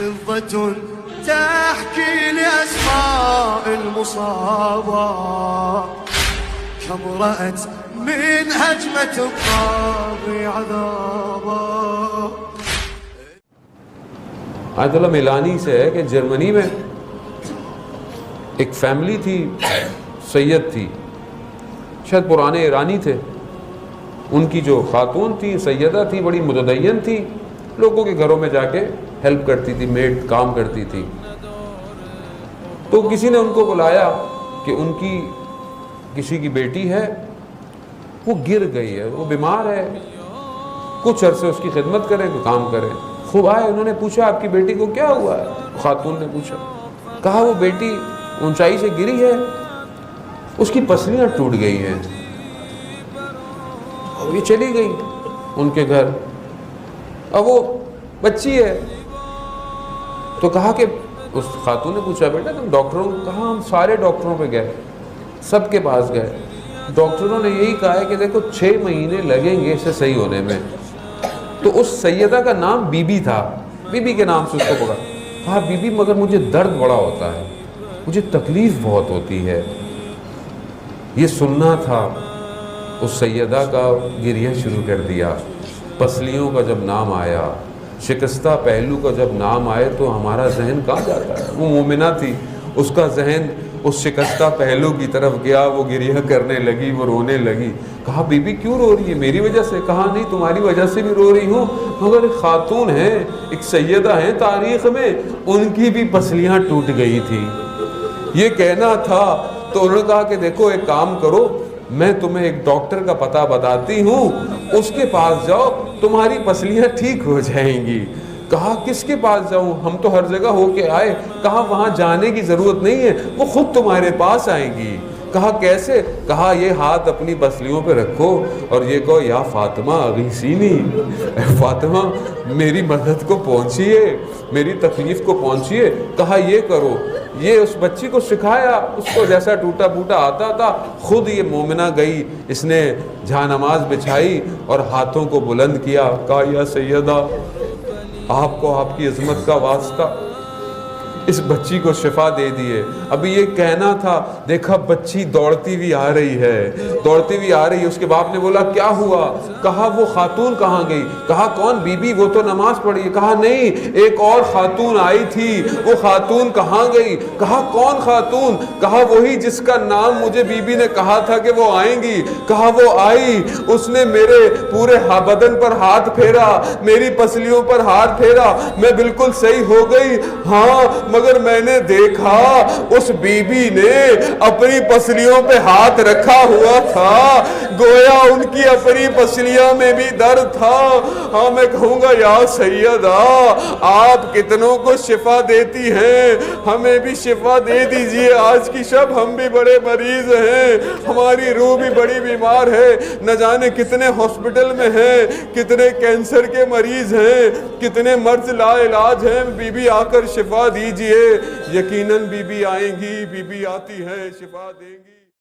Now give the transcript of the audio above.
فضة تحكي لأسماء المصابة كم رأت من هجمة الطاغي عذابا. آیت اللہ میلانی سے ہے کہ جرمنی میں ایک فیملی تھی، سید تھی، شاید پرانے ایرانی تھے. ان کی جو خاتون تھی، سیدہ تھی، بڑی متدین تھی، لوگوں کے گھروں میں جا کے ہیلپ کرتی تھی، میڈ کام کرتی تھی. تو کسی نے ان کو بلایا کہ ان کی کسی کی بیٹی ہے، وہ گر گئی ہے، وہ بیمار ہے، کچھ عرصے اس کی خدمت کریں، کوئی کام کریں. خوب آئے، انہوں نے پوچھا آپ کی بیٹی کو کیا ہوا ہے؟ خاتون نے پوچھا، کہا وہ بیٹی اونچائی سے گری ہے، اس کی پسلیاں ٹوٹ گئی ہیں. اور یہ چلی گئی ان کے گھر. اب وہ بچی ہے. تو کہا کہ اس خاتون نے پوچھا بیٹا تم ڈاکٹروں کو؟ کہا ہم سارے ڈاکٹروں پہ گئے، سب کے پاس گئے. ڈاکٹروں نے یہی کہا ہے کہ دیکھو 6 مہینے لگیں گے اسے صحیح ہونے میں. تو اس سیدہ کا نام بی بی تھا، بی بی کے نام سے اس کو پکڑا. کہا بی بی مگر مجھے درد بڑا ہوتا ہے، مجھے تکلیف بہت ہوتی ہے. یہ سننا تھا. اس سیدہ کا گریہ شروع کر دیا. پسلیوں کا جب نام آیا، شکستہ پہلو کا جب نام آئے تو ہمارا ذہن کہاں جاتا ہے؟ وہ مومنہ تھی، اس کا ذہن اس شکستہ پہلو کی طرف گیا. وہ گریہ کرنے لگی، وہ رونے لگی. کہا بی بی کیوں رو رہی ہے؟ میری وجہ سے؟ کہا نہیں، تمہاری وجہ سے بھی رو رہی ہوں، مگر ایک خاتون ہیں، ایک سیدہ ہیں تاریخ میں، ان کی بھی پسلیاں ٹوٹ گئی تھی. یہ کہنا تھا. تو انہوں نے کہا کہ دیکھو ایک کام کرو، میں تمہیں ایک ڈاکٹر کا پتہ بتاتی ہوں، اس کے پاس جاؤ، تمہاری پسلیاں ٹھیک ہو جائیں گی. کہا کس کے پاس جاؤں؟ ہم تو ہر جگہ ہو کے آئے. کہا وہاں جانے کی ضرورت نہیں ہے، وہ خود تمہارے پاس آئیں گی. کہا کیسے؟ کہا یہ ہاتھ اپنی پسلیوں پہ رکھو اور یہ کہو یا فاطمہ اغیثینی، فاطمہ میری مدد کو پہنچیے، میری تکلیف کو پہنچیے. کہا یہ کرو. یہ اس بچی کو سکھایا، اس کو جیسا ٹوٹا پوٹا آتا تھا. خود یہ مومنہ گئی، اس نے جہاں نماز بچھائی اور ہاتھوں کو بلند کیا. کہا یا سیدہ، آپ کو آپ کی عظمت کا واسطہ، اس بچی کو شفا دے دیے. ابھی یہ کہنا تھا، دیکھا بچی دوڑتی بھی آ رہی ہے، دوڑتی بھی آ رہی ہے. اس کے باپ نے بولا کیا ہوا؟ کہا وہ خاتون کہاں گئی؟ کہا کون؟ بی بی، وہ تو نماز پڑھی. کہا نہیں، ایک اور خاتون آئی تھی، وہ خاتون کہاں گئی؟ کہا کون خاتون؟ کہا وہی جس کا نام مجھے بی بی نے کہا تھا کہ وہ آئیں گی. کہا وہ آئی، اس نے میرے پورے بدن پر ہاتھ پھیرا، میری پسلیوں پر ہاتھ پھیرا، میں بالکل صحیح ہو گئی. ہاں مگر میں نے دیکھا اس بی بی نے اپنی پسلیوں پہ ہاتھ رکھا ہوا تھا، گویا ان کی اپنی پسلیاں میں بھی درد تھا. ہاں میں کہوں گا یا سیدہ، آپ کتنوں کو شفا دیتی ہیں، ہمیں بھی شفا دے دیجئے. آج کی شب ہم بھی بڑے مریض ہیں، ہماری روح بھی بڑی بیمار ہے، نہ جانے کتنے ہاسپٹل میں ہیں، کتنے کینسر کے مریض ہیں، کتنے مرض لا علاج ہیں. بی بی آ کر شفا دیجئے. یقیناً بی بی آئیں گی، بی بی آتی ہیں، شفا دیں گی.